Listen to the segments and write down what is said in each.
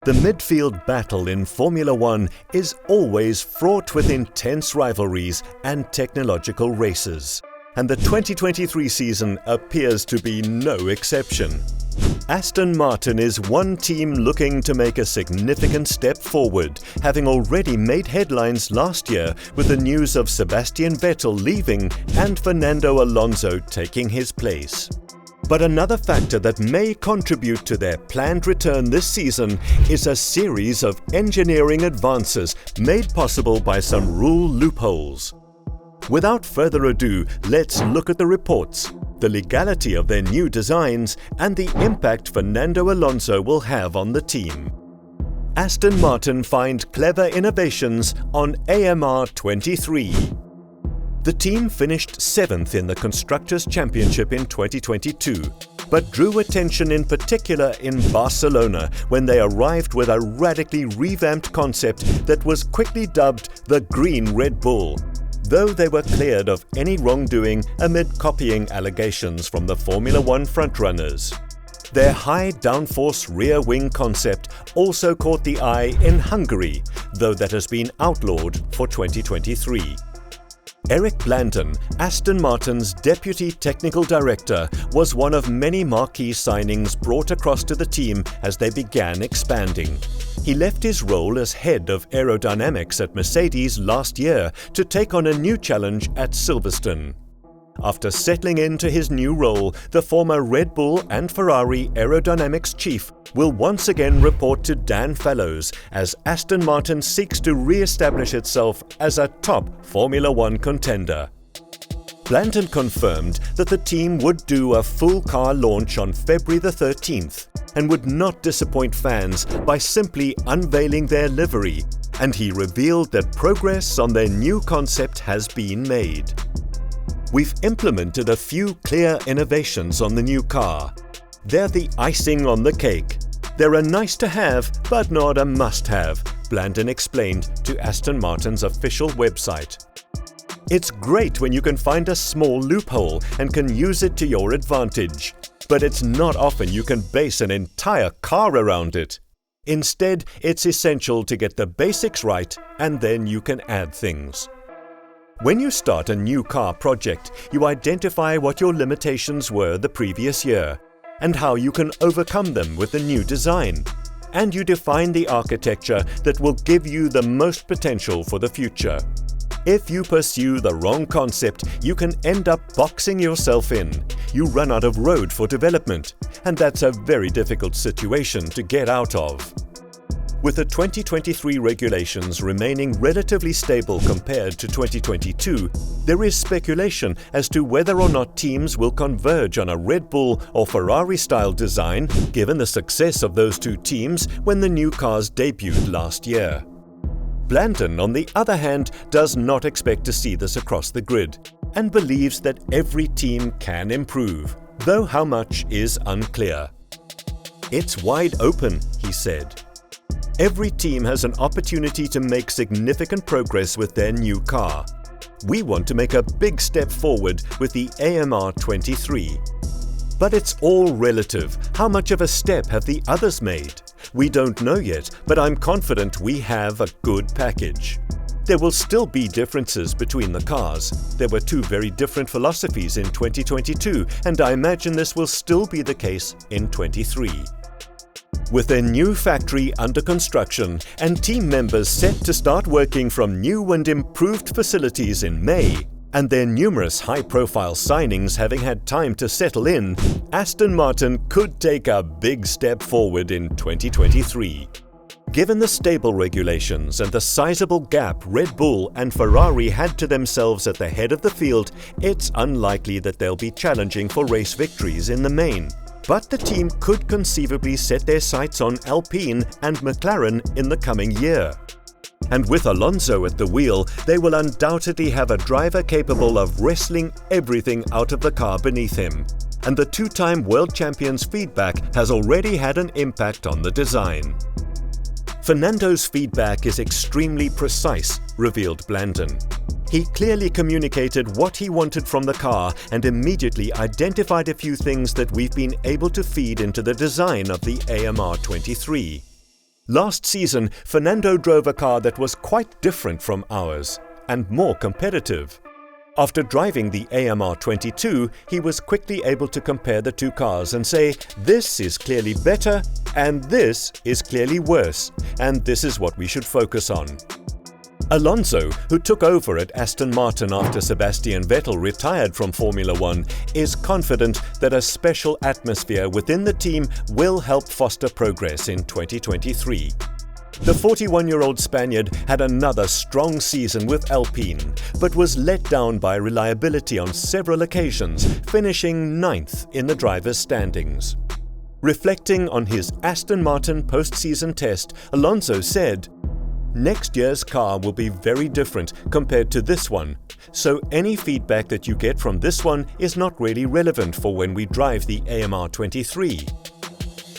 The midfield battle in Formula One is always fraught with intense rivalries and technological races, and the 2023 season appears to be no exception. Aston Martin is one team looking to make a significant step forward, having already made headlines last year with the news of Sebastian Vettel leaving and Fernando Alonso taking his place. But another factor that may contribute to their planned return this season is a series of engineering advances made possible by some rule loopholes. Without further ado, let's look at the reports, the legality of their new designs, and the impact Fernando Alonso will have on the team. Aston Martin find clever innovations on AMR 23. The team finished 7th in the Constructors' Championship in 2022, but drew attention in particular in Barcelona when they arrived with a radically revamped concept that was quickly dubbed the Green Red Bull, though they were cleared of any wrongdoing amid copying allegations from the Formula One frontrunners. Their high downforce rear wing concept also caught the eye in Hungary, though that has been outlawed for 2023. Eric Blandon, Aston Martin's Deputy Technical Director, was one of many marquee signings brought across to the team as they began expanding. He left his role as head of aerodynamics at Mercedes last year to take on a new challenge at Silverstone. After settling into his new role, the former Red Bull and Ferrari aerodynamics chief will once again report to Dan Fallows as Aston Martin seeks to re-establish itself as a top Formula One contender. Blandon confirmed that the team would do a full car launch on February the 13th and would not disappoint fans by simply unveiling their livery, and he revealed that progress on their new concept has been made. We've implemented a few clear innovations on the new car. They're the icing on the cake. They're a nice to have, but not a must-have, Blandon explained to Aston Martin's official website. It's great when you can find a small loophole and can use it to your advantage, but it's not often you can base an entire car around it. Instead, it's essential to get the basics right, and then you can add things. When you start a new car project, you identify what your limitations were the previous year and how you can overcome them with the new design. And you define the architecture that will give you the most potential for the future. If you pursue the wrong concept, you can end up boxing yourself in. You run out of road for development, and that's a very difficult situation to get out of. With the 2023 regulations remaining relatively stable compared to 2022, there is speculation as to whether or not teams will converge on a Red Bull or Ferrari-style design, given the success of those two teams when the new cars debuted last year. Blandon, on the other hand, does not expect to see this across the grid, and believes that every team can improve, though how much is unclear. "It's wide open," he said. Every team has an opportunity to make significant progress with their new car. We want to make a big step forward with the AMR 23. But it's all relative. How much of a step have the others made? We don't know yet, but I'm confident we have a good package. There will still be differences between the cars. There were two very different philosophies in 2022, and I imagine this will still be the case in 23. With their new factory under construction and team members set to start working from new and improved facilities in May, and their numerous high-profile signings having had time to settle in, Aston Martin could take a big step forward in 2023. Given the stable regulations and the sizable gap Red Bull and Ferrari had to themselves at the head of the field, it's unlikely that they'll be challenging for race victories in the main. But the team could conceivably set their sights on Alpine and McLaren in the coming year. And with Alonso at the wheel, they will undoubtedly have a driver capable of wrestling everything out of the car beneath him. And the two-time world champion's feedback has already had an impact on the design. Fernando's feedback is extremely precise, revealed Blandon. He clearly communicated what he wanted from the car and immediately identified a few things that we've been able to feed into the design of the AMR 23. Last season, Fernando drove a car that was quite different from ours and more competitive. After driving the AMR22, he was quickly able to compare the two cars and say, this is clearly better and this is clearly worse, and this is what we should focus on. Alonso, who took over at Aston Martin after Sebastian Vettel retired from Formula One, is confident that a special atmosphere within the team will help foster progress in 2023. The 41-year-old Spaniard had another strong season with Alpine, but was let down by reliability on several occasions, finishing 9th in the drivers' standings. Reflecting on his Aston Martin post-season test, Alonso said, "Next year's car will be very different compared to this one, so any feedback that you get from this one is not really relevant for when we drive the AMR23.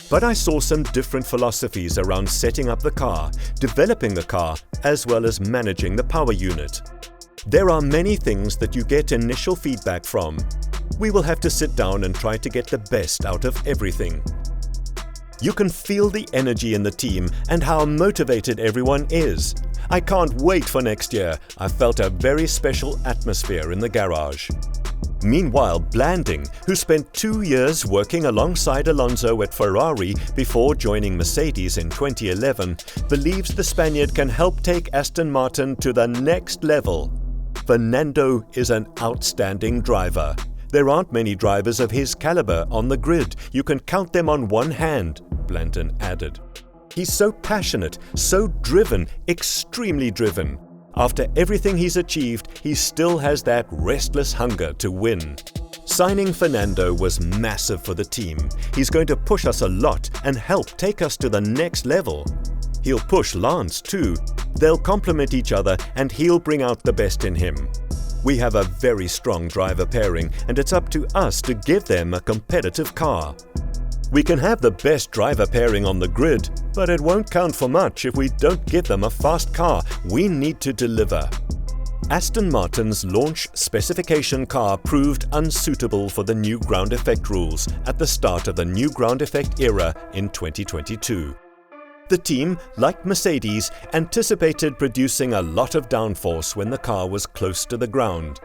But I saw some different philosophies around setting up the car, developing the car, as well as managing the power unit. There are many things that you get initial feedback from. We will have to sit down and try to get the best out of everything." You can feel the energy in the team and how motivated everyone is. I can't wait for next year. I felt a very special atmosphere in the garage. Meanwhile, Blanding, who spent 2 years working alongside Alonso at Ferrari before joining Mercedes in 2011, believes the Spaniard can help take Aston Martin to the next level. Fernando is an outstanding driver. There aren't many drivers of his caliber on the grid. You can count them on one hand, Blanton added. He's so passionate, so driven, extremely driven. After everything he's achieved, he still has that restless hunger to win. Signing Fernando was massive for the team. He's going to push us a lot and help take us to the next level. He'll push Lance too. They'll complement each other and he'll bring out the best in him. We have a very strong driver pairing and it's up to us to give them a competitive car. We can have the best driver pairing on the grid, but it won't count for much if we don't give them a fast car. We need to deliver. Aston Martin's launch specification car proved unsuitable for the new ground effect rules at the start of the new ground effect era in 2022. The team, like Mercedes, anticipated producing a lot of downforce when the car was close to the ground.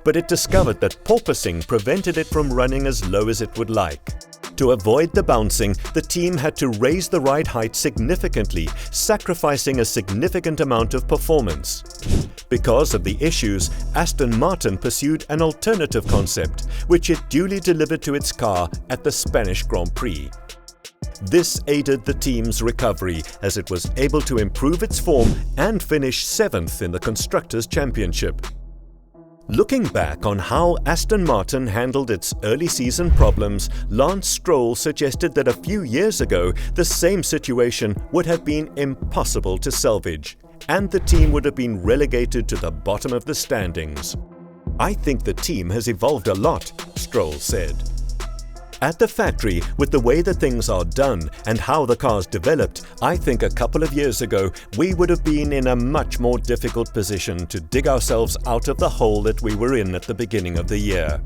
But it discovered that porpoising prevented it from running as low as it would like. To avoid the bouncing, the team had to raise the ride height significantly, sacrificing a significant amount of performance. Because of the issues, Aston Martin pursued an alternative concept, which it duly delivered to its car at the Spanish Grand Prix. This aided the team's recovery as it was able to improve its form and finish 7th in the Constructors' Championship. Looking back on how Aston Martin handled its early season problems, Lance Stroll suggested that a few years ago the same situation would have been impossible to salvage, and the team would have been relegated to the bottom of the standings. "I think the team has evolved a lot," Stroll said. At the factory, with the way that things are done and how the cars developed, I think a couple of years ago we would have been in a much more difficult position to dig ourselves out of the hole that we were in at the beginning of the year.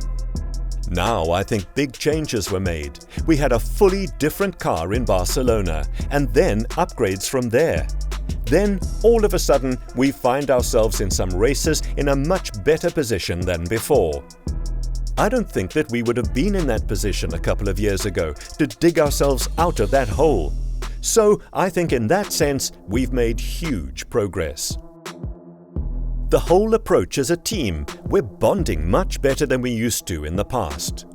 Now I think big changes were made. We had a fully different car in Barcelona, and then upgrades from there. Then, all of a sudden, we find ourselves in some races in a much better position than before. I don't think that we would have been in that position a couple of years ago to dig ourselves out of that hole. So I think in that sense, we've made huge progress. The whole approach as a team, we're bonding much better than we used to in the past.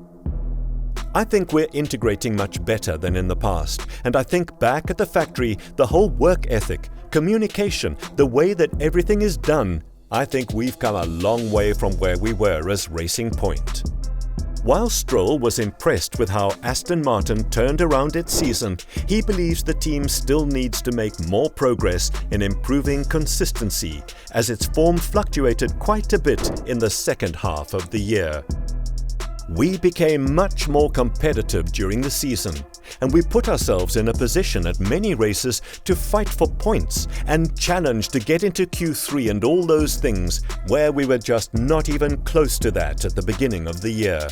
I think we're integrating much better than in the past, and I think back at the factory, the whole work ethic, communication, the way that everything is done, I think we've come a long way from where we were as Racing Point. While Stroll was impressed with how Aston Martin turned around its season, he believes the team still needs to make more progress in improving consistency, as its form fluctuated quite a bit in the second half of the year. We became much more competitive during the season, and we put ourselves in a position at many races to fight for points and challenge to get into Q3 and all those things, where we were just not even close to that at the beginning of the year.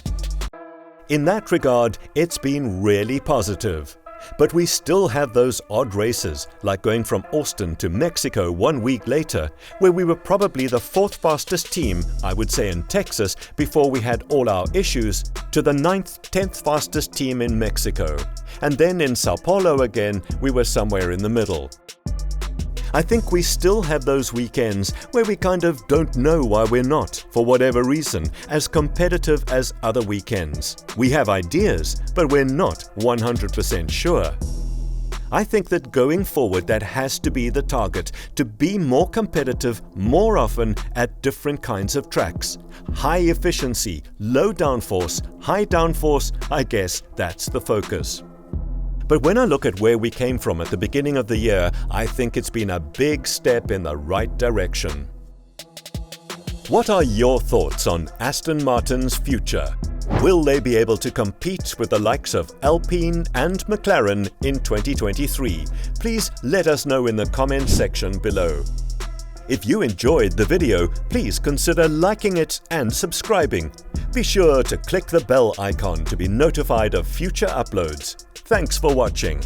In that regard, it's been really positive. But we still have those odd races, like going from Austin to Mexico 1 week later, where we were probably the 4th fastest team, I would say in Texas, before we had all our issues, to the 9th, 10th fastest team in Mexico. And then in Sao Paulo again, we were somewhere in the middle. I think we still have those weekends where we kind of don't know why we're not, for whatever reason, as competitive as other weekends. We have ideas, but we're not 100% sure. I think that going forward that has to be the target, to be more competitive more often at different kinds of tracks. High efficiency, low downforce, high downforce, I guess that's the focus. But when I look at where we came from at the beginning of the year, I think it's been a big step in the right direction. What are your thoughts on Aston Martin's future? Will they be able to compete with the likes of Alpine and McLaren in 2023? Please let us know in the comments section below. If you enjoyed the video, please consider liking it and subscribing. Be sure to click the bell icon to be notified of future uploads. Thanks for watching.